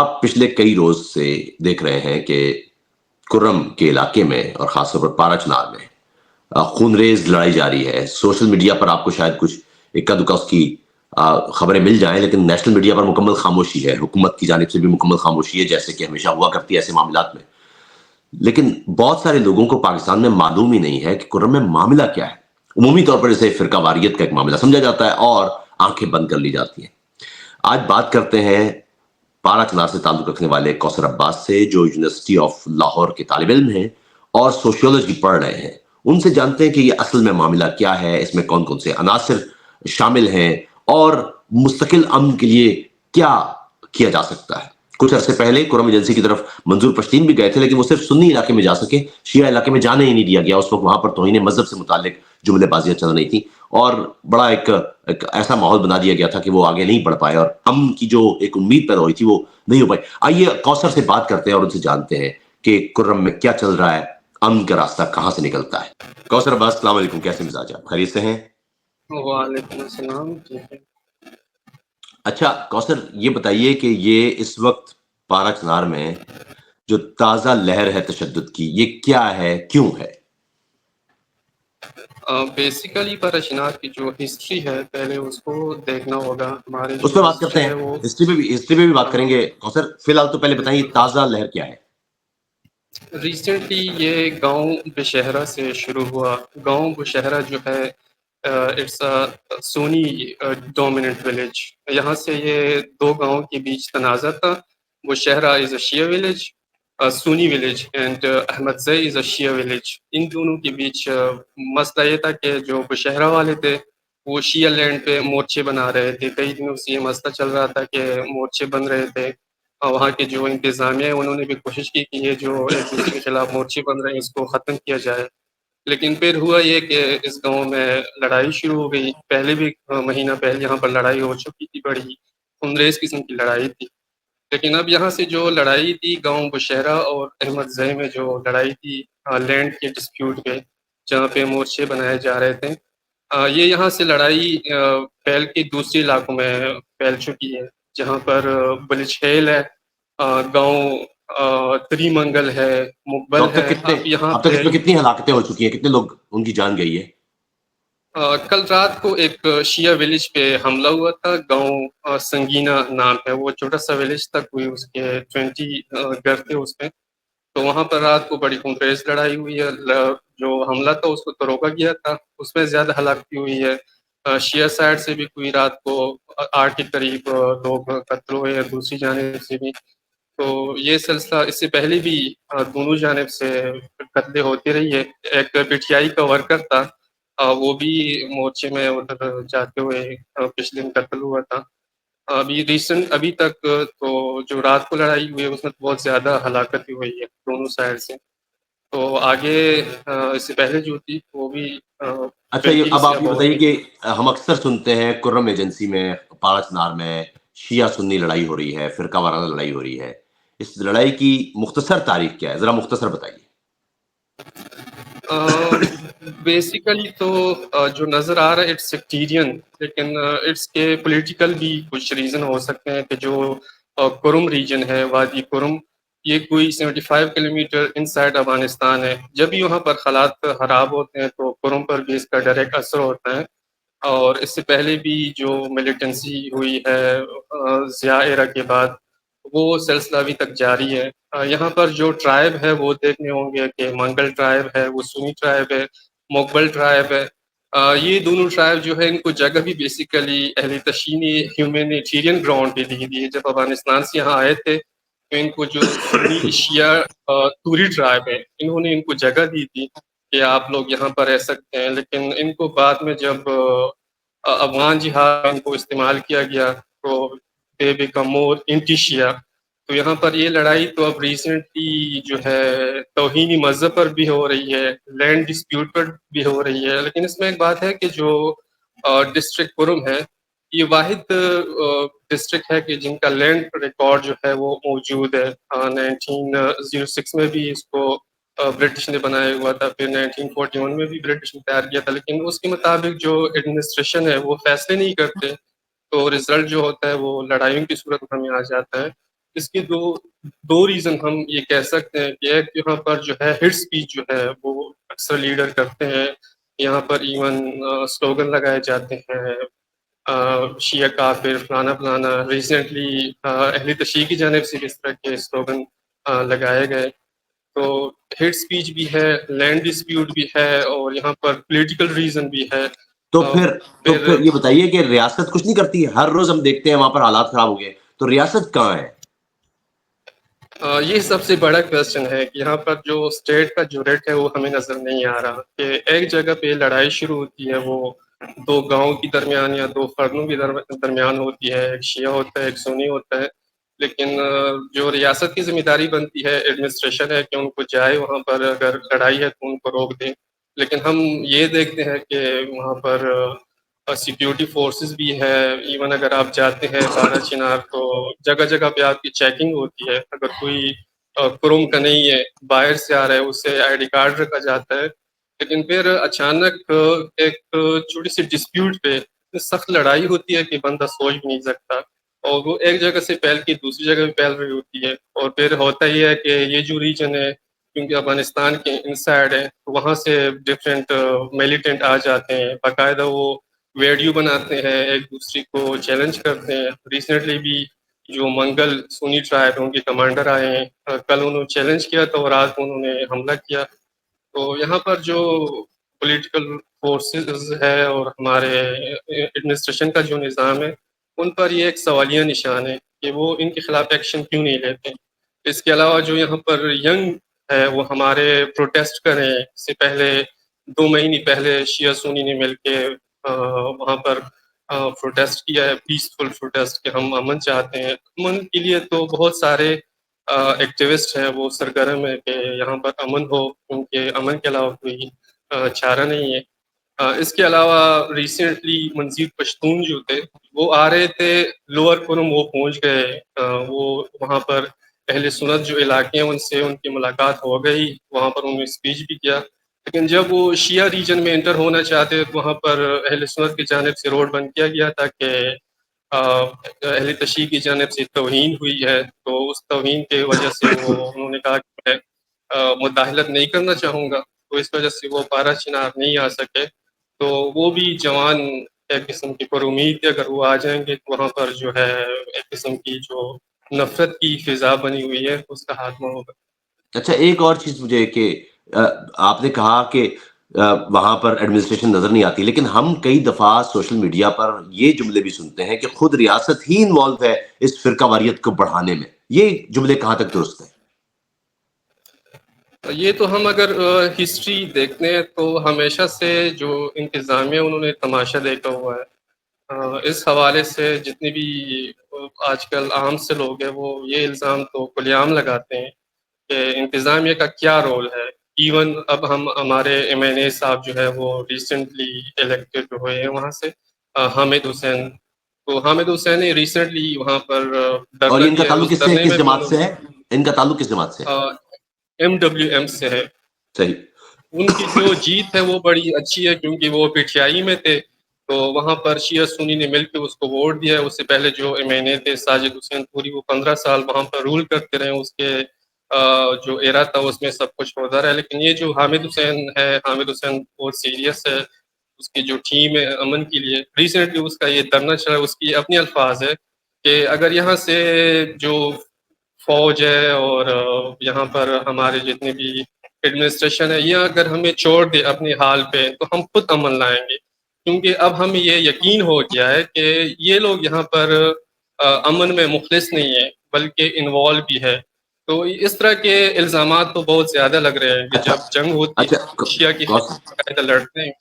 آپ پچھلے کئی روز سے دیکھ رہے ہیں کہ کرم کے علاقے میں اور خاص طور پر پارا چنار میں خونریز لڑائی جاری ہے. سوشل میڈیا پر آپ کو شاید کچھ اکا دکا اس کی خبریں مل جائیں، لیکن نیشنل میڈیا پر مکمل خاموشی ہے. حکومت کی جانب سے بھی مکمل خاموشی ہے، جیسے کہ ہمیشہ ہوا کرتی ہے ایسے معاملات میں. لیکن بہت سارے لوگوں کو پاکستان میں معلوم ہی نہیں ہے کہ کرم میں معاملہ کیا ہے. عمومی طور پر اسے فرقہ واریت کا ایک معاملہ سمجھا جاتا ہے اور آنکھیں بند کر لی جاتی ہیں. آج بات کرتے ہیں پارا چنار سے تعلق رکھنے والے کوثر عباس سے، جو یونیورسٹی آف لاہور کے طالب علم ہیں اور سوشیولوجی پڑھ رہے ہیں. ان سے جانتے ہیں کہ یہ اصل میں معاملہ کیا ہے، اس میں کون کون سے عناصر شامل ہیں اور مستقل امن کے لیے کیا کیا جا سکتا ہے. کچھ عرصے پہلے کرم ایجنسی کی طرف منظور پشتین بھی گئے تھے، لیکن وہ صرف سنی علاقے میں جا سکے، شیعہ علاقے میں جانے ہی نہیں دیا گیا. اس وقت وہاں پر توہین مذہب سے متعلق جملے بازیاں چل رہی تھیں اور بڑا ایک ایسا ماحول بنا دیا گیا تھا کہ وہ آگے نہیں بڑھ پائے اور امن کی جو ایک امید پیدا ہوئی تھی وہ نہیں ہو پائی. آئیے کوثر سے بات کرتے ہیں اور ان سے جانتے ہیں کہ کرم میں کیا چل رہا ہے، امن کا راستہ کہاں سے نکلتا ہے. کوثر عباس، السلام علیکم، کیسے مزاج آپ؟ خیریت سے ہیں؟ وعلیکم السلام. اچھا کوثر، یہ بتائیے کہ یہ اس وقت پارا چنار میں جو تازہ لہر ہے تشدد کی، یہ کیا ہے، کیوں ہے؟ بیسیکلی پرشنار کی جو ہسٹری ہے پہلے اس کو دیکھنا ہوگا. ہماری اس جو پہ بات کرتے ہسٹری ہیں، ہے وہ ہسٹری پہ بھی بات کریں گے کوثر. فی الحال تو پہلے بتائیے تازہ لہر کیا ہے. ریسنٹلی یہ گاؤں بشہرہ سے شروع ہوا. گاؤں بشہرہ جو ہے اٹس سونی ڈومیننٹ ولیج. یہاں سے یہ دو گاؤں کے بیچ تنازع تھا. Bashehra is a Shia village, Sunni village, and Ahmadzai is a Shia village. ان دونوں کے بیچ مسئلہ یہ تھا کہ جو بشہرہ والے تھے وہ شیعہ لینڈ پہ مورچے بنا رہے تھے. کئی دنوں سے یہ مسئلہ چل رہا تھا کہ مورچے بن رہے تھے. وہاں کے جو انتظامیہ ہے انہوں نے بھی کوشش کی کہ یہ جو ایک دوسرے کے خلاف مورچے بن رہے ہیں اس کو ختم کیا جائے. لیکن پھر ہوا یہ کہ اس گاؤں میں لڑائی شروع ہو گئی. پہلے بھی مہینہ پہلے یہاں پر لڑائی ہو چکی تھی، بڑی خونریز قسم کی لڑائی تھی. لیکن اب یہاں سے جو لڑائی تھی گاؤں بشہرہ اور احمد زئی میں جو لڑائی تھی لینڈ کے ڈسپیوٹ پہ، جہاں پہ مورچے بنائے جا رہے تھے، یہ یہاں سے لڑائی پھیل کے دوسرے علاقوں میں پھیل چکی ہے. جہاں پر بلچھیل ہے، گاؤں تری منگل ہے، تو مقبل ہے. اب تک اس میں کتنی ہلاکتیں ہو چکی ہیں، کتنے لوگ ان کی جان گئی ہے؟ کل رات کو ایک شیعہ ولیج پہ حملہ ہوا تھا. گاؤں سنگینہ نام ہے، وہ چھوٹا سا ولیج تک ہوئی، اس کے 20 گھر تھے اس میں. تو وہاں پر رات کو بڑی خونریز لڑائی ہوئی ہے. جو حملہ تھا اس کو تو روکا گیا تھا، اس میں زیادہ ہلاکتی ہوئی ہے. شیعہ سائڈ سے بھی کوئی رات کو 8 کے قریب لوگ قتل ہوئے ہیں، دوسری جانب سے بھی. تو یہ سلسلہ اس سے پہلے بھی دونوں جانب سے قتلیں ہوتی رہی ہے. ایک پٹیائی کا ورکر تھا، وہ بھی مورچے میں ادھر جاتے ہوئے پچھلے دن قتل ہوا تھا. ابھی تک تو جو رات کو لڑائی ہوئی ہے اس میں بہت زیادہ ہلاکت ہوئی ہے دونوں سائڈ سے. تو آگے اس سے پہلے جو تھی وہ بھی اچھا، اب 20 یا آپ یہ بہت بتائیے ہی. کہ ہم اکثر سنتے ہیں کرم ایجنسی میں، پارا چنار میں شیعہ سنی لڑائی ہو رہی ہے، فرقہ وارانہ لڑائی ہو رہی ہے. اس لڑائی کی مختصر تاریخ کیا ہے، ذرا مختصر بتائیے. بیسیکلی تو جو نظر آ رہا ہے اٹس سیکٹیرین، لیکن اٹس کے پولیٹیکل بھی کچھ ریزن ہو سکتے ہیں. کہ جو کرم ریجن ہے، وادی کرم، یہ کوئی 75 کلومیٹر ان سائڈ افغانستان ہے. جب بھی وہاں پر حالات خراب ہوتے ہیں تو کرم پر بھی اس کا ڈائریکٹ اثر ہوتا ہے. اور اس سے پہلے بھی جو ملیٹنسی ہوئی ہے ضیاء ایرا کے بعد، وہ سلسلہ ابھی تک جاری ہے. یہاں پر جو ٹرائب ہے وہ دیکھنے ہوں گے کہ منگل ٹرائب ہے، وہ سنی ٹرائب ہے، مقبل ٹرائب ہے. یہ دونوں ٹرائب جو ہے ان کو جگہ بھی بیسیکلی اہل تشیینی ہیومینیٹیرین گراؤنڈ پہ دی گئی ہے. جب افغانستان سے یہاں آئے تھے تو ان کو جو سنی شیعہ توری ٹرائب ہے انہوں نے ان کو جگہ دی تھی کہ آپ لوگ یہاں پر رہ سکتے ہیں. لیکن ان کو بعد میں جب افغان جہاد ان کو استعمال کیا گیا تو دے بیکم مور اینٹی شیعہ. تو یہاں پر یہ لڑائی تو اب ریسنٹلی جو ہے توہینی مذہب پر بھی ہو رہی ہے، لینڈ ڈسپیوٹ پر بھی ہو رہی ہے. لیکن اس میں ایک بات ہے کہ جو ڈسٹرکٹ کرم ہے یہ واحد ڈسٹرکٹ ہے کہ جن کا لینڈ ریکارڈ جو ہے وہ موجود ہے. 1906 میں بھی اس کو برٹش نے بنایا ہوا تھا، پھر 1941 میں بھی برٹش نے تیار کیا تھا. لیکن اس کے مطابق جو ایڈمنسٹریشن ہے وہ فیصلے نہیں کرتے، تو رزلٹ جو ہوتا ہے وہ لڑائیوں کی صورت ہمیں آ جاتا ہے. اس کے دو ریزن ہم یہ کہہ سکتے ہیں کہ ایک یہاں پر جو ہے ہٹ اسپیچ جو ہے وہ اکثر لیڈر کرتے ہیں، یہاں پر ایون سلوگن لگائے جاتے ہیں، شیعہ کافر فلانا فلانا. ریسنٹلی اہل تشیع کی جانب سے اس طرح کے سلوگن لگائے گئے. تو ہیٹ اسپیچ بھی ہے، لینڈ ڈسپیوٹ بھی ہے، اور یہاں پر پولیٹیکل ریزن بھی ہے. تو پھر یہ بتائیے کہ ریاست کچھ نہیں کرتی ہے؟ ہر روز ہم دیکھتے ہیں وہاں پر حالات خراب ہو گئے، تو ریاست کہاں ہے؟ یہ سب سے بڑا کویسچن ہے کہ یہاں پر جو اسٹیٹ کا جو ریٹ ہے وہ ہمیں نظر نہیں آ رہا کہ ایک جگہ پہ لڑائی شروع ہوتی ہے، وہ دو گاؤں کی درمیان یا دو فردوں کے درمیان ہوتی ہے، ایک شیعہ ہوتا ہے ایک سنی ہوتا ہے. لیکن جو ریاست کی ذمہ داری بنتی ہے ایڈمنسٹریشن ہے کہ ان کو جائے وہاں پر، اگر لڑائی ہے تو ان کو روک دیں. لیکن ہم یہ دیکھتے ہیں کہ وہاں پر سیکیورٹی فورسز بھی ہے. ایون اگر آپ جاتے ہیں بارہ چنار تو جگہ جگہ پہ آپ کی چیکنگ ہوتی ہے. اگر کوئی کرم کا نہیں ہے، باہر سے آ رہا ہے، اسے آئی ڈی کارڈ رکھا جاتا ہے. لیکن پھر اچانک ایک چھوٹی سی ڈسپیوٹ پہ سخت لڑائی ہوتی ہے کہ بندہ سوچ بھی نہیں سکتا، اور وہ ایک جگہ سے پھیل کے دوسری جگہ پہ پھیل رہی ہوتی ہے. اور پھر ہوتا ہی ہے کہ یہ جو ریجن ہے کیونکہ افغانستان کے انسائڈ ہے، وہاں سے ڈفرینٹ میلیٹنٹ آ جاتے ہیں، باقاعدہ وہ ویڈیو بناتے ہیں، ایک دوسرے کو چیلنج کرتے ہیں. ریسنٹلی بھی جو منگل سنی ٹرائب ان کے کمانڈر آئے ہیں، کل انہوں نے چیلنج کیا تو رات کو انہوں نے حملہ کیا. تو یہاں پر جو پولیٹیکل فورسز ہے اور ہمارے ایڈمنسٹریشن کا جو نظام ہے، ان پر یہ ایک سوالیہ نشان ہے کہ وہ ان کے خلاف ایکشن کیوں نہیں لیتے. اس کے علاوہ جو یہاں پر ینگ ہے وہ ہمارے پروٹیسٹ کریں، اس سے پہلے 2 مہینے پہلے شیعہ سنی نے مل کے وہاں پر پروٹیسٹ کیا ہے، پیسفل پروٹیسٹ کہ ہم امن چاہتے ہیں. امن کے لیے تو بہت سارے ایکٹیوسٹ ہیں وہ سرگرم ہے کہ یہاں پر امن ہو، کیونکہ امن کے علاوہ کوئی چارہ نہیں ہے. اس کے علاوہ ریسنٹلی منظیر پشتون جو تھے وہ آ رہے تھے لوور کرم، وہ پہنچ گئے. وہ وہاں پر اہل سنت جو علاقے ہیں ان سے ان کی ملاقات ہو گئی، وہاں پر انہوں نے اسپیچ بھی کیا. لیکن جب وہ شیعہ ریجن میں انٹر ہونا چاہتے تو وہاں پر اہل سنت کی جانب سے روڈ بند کیا گیا تھا کہ اہل تشیع کی جانب سے توہین ہوئی ہے. تو اس توہین کی وجہ سے انہوں نے کہا کہ میں مداخلت نہیں کرنا چاہوں گا، تو اس وجہ سے وہ بارہ چنار نہیں آ سکے. تو وہ بھی جوان ایک قسم کی پر امید تھی اگر وہ آ جائیں گے تو وہاں پر جو ہے ایک قسم کی جو نفرت کی فضا بنی ہوئی ہے اس کا خاتمہ ہوگا. اچھا، ایک اور چیز مجھے کہ آپ نے کہا کہ وہاں پر ایڈمنسٹریشن نظر نہیں آتی، لیکن ہم کئی دفعہ سوشل میڈیا پر یہ جملے بھی سنتے ہیں کہ خود ریاست ہی انوالو ہے اس فرقہ واریت کو بڑھانے میں. یہ جملے کہاں تک درست ہیں؟ یہ تو ہم اگر ہسٹری دیکھتے ہیں تو ہمیشہ سے جو انتظامیہ انہوں نے تماشا دیکھا ہوا ہے. اس حوالے سے جتنے بھی آج کل عام سے لوگ ہیں وہ یہ الزام تو کھلے عام لگاتے ہیں کہ انتظامیہ کا کیا رول ہے. ایون اب ہمارے ایم این اے صاحب جو ہے وہ ریسنٹلی الیکٹڈ ہوئے ہیں وہاں سے، حامد حسین. تو حامد حسین نے ریسنٹلی وہاں پر اور دھرنا ان کا دیا ہے. تعلق اس کس سے، دھرنے کس میں بھی جماعت انہوں سے ہے؟ ان کا تعلق کس جماعت سے ہے؟ MWM سے ہے. صحیح. ان کی جو جیت ہے وہ بڑی اچھی ہے کیونکہ وہ پٹیائی میں تھے، تو وہاں پر شیعہ سنی نے مل کے اس کو ووٹ دیا ہے. اس سے پہلے جو ایم این اے تھے ساجد حسین پوری، وہ 15 سال وہاں پر رول کرتے رہے. اس کے جو ایرا تھا اس میں سب کچھ ہوتا رہا. لیکن یہ جو حامد حسین ہے، حامد حسین بہت سیریس ہے. اس کی جو ٹیم ہے امن کے لیے، ریسنٹلی اس کا یہ دھرنا چلا. اس کی اپنی الفاظ ہے کہ اگر یہاں سے جو فوج ہے اور یہاں پر ہمارے جتنے بھی ایڈمنسٹریشن ہے، یہ اگر ہمیں چھوڑ دے اپنے حال پہ تو ہم خود امن لائیں گے. کیونکہ اب ہمیں یہ یقین ہو گیا ہے کہ یہ لوگ یہاں پر امن میں مخلص نہیں ہے بلکہ انوالو بھی ہے. تو اس طرح کے الزامات تو بہت زیادہ لگ رہے ہیں کہ اچھا جب جنگ ہوتی اچھا ہے شیعہ کی خلاف لڑتے ہیں.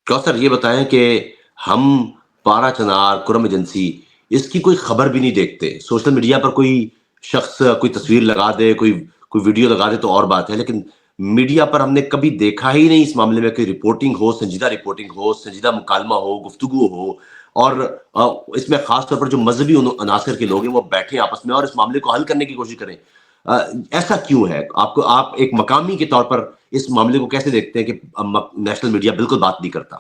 کوثر، یہ بتائیں کہ ہم پارا چنار کرم ایجنسی اس کی کوئی خبر بھی نہیں دیکھتے. سوشل میڈیا پر کوئی شخص کوئی تصویر لگا دے، کوئی ویڈیو لگا دے تو اور بات ہے، لیکن میڈیا پر ہم نے کبھی دیکھا ہی نہیں اس معاملے میں کہ رپورٹنگ ہو، سنجیدہ رپورٹنگ ہو، سنجیدہ مکالمہ ہو، گفتگو ہو. اور اس میں خاص طور پر جو مذہبی عناصر کے لوگ ہیں وہ بیٹھیں آپس میں اور اس معاملے کو حل کرنے کی کوشش کریں. ایسا کیوں ہے؟ آپ ایک مقامی کے طور پر اس معاملے کو کیسے دیکھتے ہیں کہ نیشنل میڈیا بالکل بات نہیں کرتا؟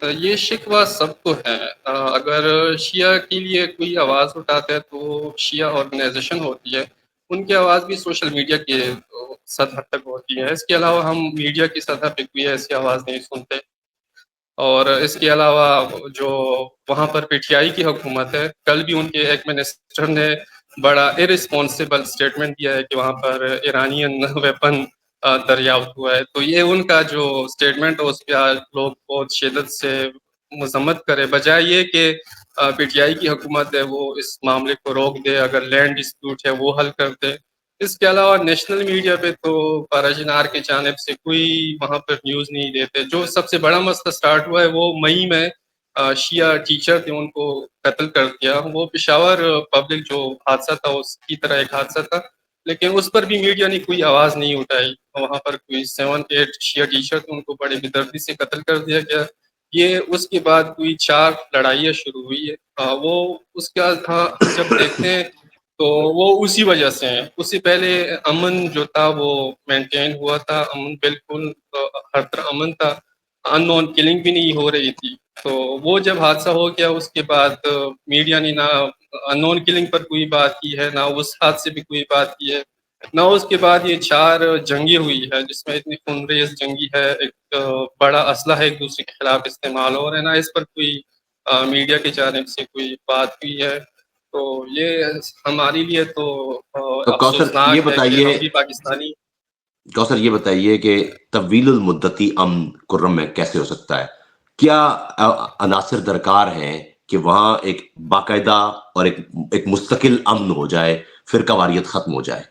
یہ شکوہ سب کو ہے. اگر شیعہ کے لیے کوئی آواز اٹھاتا ہے تو شیعہ آرگنائزیشن ہوتی ہے، ان کی آواز بھی سوشل میڈیا کے سطح تک ہوتی ہے. اس کے علاوہ ہم میڈیا کی سطح پہ کوئی ایسی آواز نہیں سنتے. اور اس کے علاوہ جو وہاں پر پی ٹی آئی کی حکومت ہے، کل بھی ان کے ایک منسٹر نے بڑا ارسپانسبل اسٹیٹمنٹ دیا ہے کہ وہاں پر ایرانین ویپن دریافت ہوا ہے. تو یہ ان کا جو اسٹیٹمنٹ ہے اس پہ آج لوگ بہت شدت سے مذمت کرے، بجائے یہ کہ پی ٹی آئی کی حکومت ہے وہ اس معاملے کو روک دے، اگر لینڈ ڈسپیوٹ ہے وہ حل کر دے. اس کے علاوہ نیشنل میڈیا پہ تو پارجنار کی جانب سے کوئی وہاں پر نیوز نہیں دیتے. جو سب سے بڑا مسئلہ سٹارٹ ہوا ہے وہ مئی میں شیعہ ٹیچر تھے، ان کو قتل کر دیا. وہ پشاور پبلک جو حادثہ تھا اس کی طرح ایک حادثہ تھا، لیکن اس پر بھی میڈیا نے کوئی آواز نہیں اٹھائی. وہاں پر کوئی 7-8 شیعہ ٹیچر تھے، ان کو بڑے بے دردی سے قتل کر دیا گیا. یہ اس کے بعد کوئی 4 لڑائیاں شروع ہوئی ہے. وہ اس کے بعد ہم جب دیکھتے ہیں تو وہ اسی وجہ سے ہیں. اس سے پہلے امن جو تھا وہ مینٹین ہوا تھا، امن بالکل ہر طرح امن تھا، ان نون کلنگ بھی نہیں ہو رہی تھی. تو وہ جب حادثہ ہو گیا اس کے بعد میڈیا نے نہ ان نون کلنگ پر کوئی بات کی ہے، نہ اس حادثے پہ کوئی بات کی ہے، نہ اس کے بعد یہ 4 جنگیں ہوئی ہے جس میں اتنی خونریز جنگی ہے، ایک بڑا اسلحہ ایک دوسرے کے خلاف استعمال ہو رہا ہے، نہ اس پر کوئی میڈیا کی جانب سے کوئی بات ہوئی ہے. تو یہ ہمارے لیے تو تو کوثر یہ افسوسناک ہے کہ بتائیے، ہم بھی پاکستانی. کوثر یہ بتائیے کہ طویل المدتی امن کرم میں کیسے ہو سکتا ہے؟ کیا عناصر درکار ہیں کہ وہاں ایک باقاعدہ اور ایک مستقل امن ہو جائے، فرقہ واریت ختم ہو جائے؟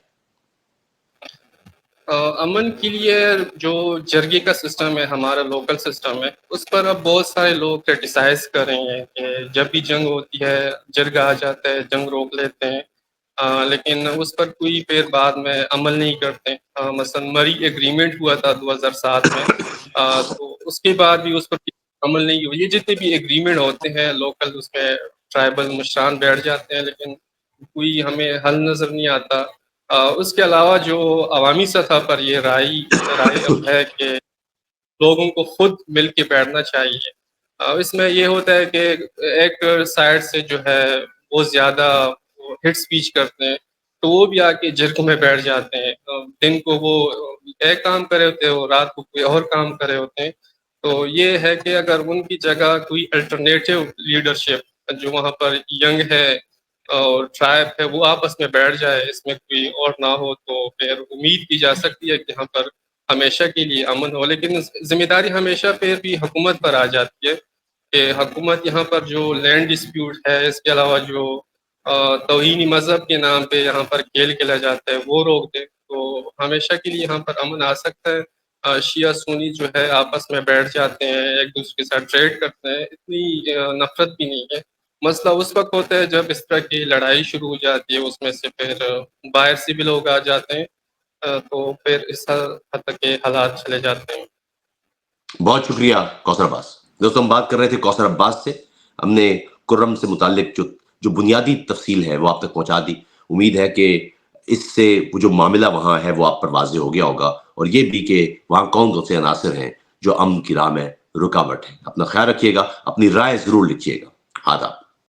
امن کے لیے جو جرگے کا سسٹم ہے، ہمارا لوکل سسٹم ہے، اس پر اب بہت سارے لوگ کرٹیسائز کر رہے ہیں کہ جب بھی جنگ ہوتی ہے جرگہ آ جاتا ہے، جنگ روک لیتے ہیں. لیکن اس پر کوئی پھر بعد میں عمل نہیں کرتے. مثلا مری ایگریمنٹ ہوا تھا 2007 میں، تو اس کے بعد بھی اس پر عمل نہیں ہوا. یہ جتنے بھی ایگریمنٹ ہوتے ہیں لوکل، اس میں ٹرائبل مشران بیٹھ جاتے ہیں لیکن کوئی ہمیں حل نظر نہیں آتا. اس کے علاوہ جو عوامی سطح پر یہ رائے اب ہے کہ لوگوں کو خود مل کے بیٹھنا چاہیے. اس میں یہ ہوتا ہے کہ ایک سائڈ سے جو ہے وہ زیادہ ہٹ سپیچ کرتے ہیں تو وہ بھی آ کے جرگ میں بیٹھ جاتے ہیں. دن کو وہ ایک کام کرے ہوتے ہیں، وہ رات کو کوئی اور کام کرے ہوتے ہیں. تو یہ ہے کہ اگر ان کی جگہ کوئی الٹرنیٹیو لیڈرشپ جو وہاں پر ینگ ہے اور ٹرائب ہے وہ آپس میں بیٹھ جائے، اس میں کوئی اور نہ ہو، تو پھر امید کی جا سکتی ہے کہ یہاں پر ہمیشہ کے لیے امن ہو. لیکن ذمہ داری ہمیشہ پھر بھی حکومت پر آ جاتی ہے کہ حکومت یہاں پر جو لینڈ ڈسپیوٹ ہے، اس کے علاوہ جو توہین مذہب کے نام پہ یہاں پر کھیل کھیلا جاتا ہے وہ روک دے تو ہمیشہ کے لیے یہاں پر امن آ سکتا ہے. شیعہ سنی جو ہے آپس میں بیٹھ جاتے ہیں، ایک دوسرے کے ساتھ ٹریڈ کرتے ہیں، اتنی نفرت بھی نہیں ہے. مسئلہ اس وقت ہوتا ہے جب اس طرح کی لڑائی شروع ہو جاتی ہے، اس میں سے پھر باہر سے بھی لوگ آ جاتے ہیں، تو پھر اس حد تک کے حالات چلے جاتے ہیں. بہت شکریہ کوثر عباس. دوستوں ہم بات کر رہے تھے کوثر عباس سے. ہم نے کرم سے متعلق جو بنیادی تفصیل ہے وہ آپ تک پہنچا دی. امید ہے کہ اس سے جو معاملہ وہاں ہے وہ آپ پر واضح ہو گیا ہوگا، اور یہ بھی کہ وہاں کون کون سے عناصر ہیں جو امن کی راہ میں رکاوٹ ہے. اپنا خیال رکھیے گا، اپنی رائے ضرور لکھیے گا. آداب.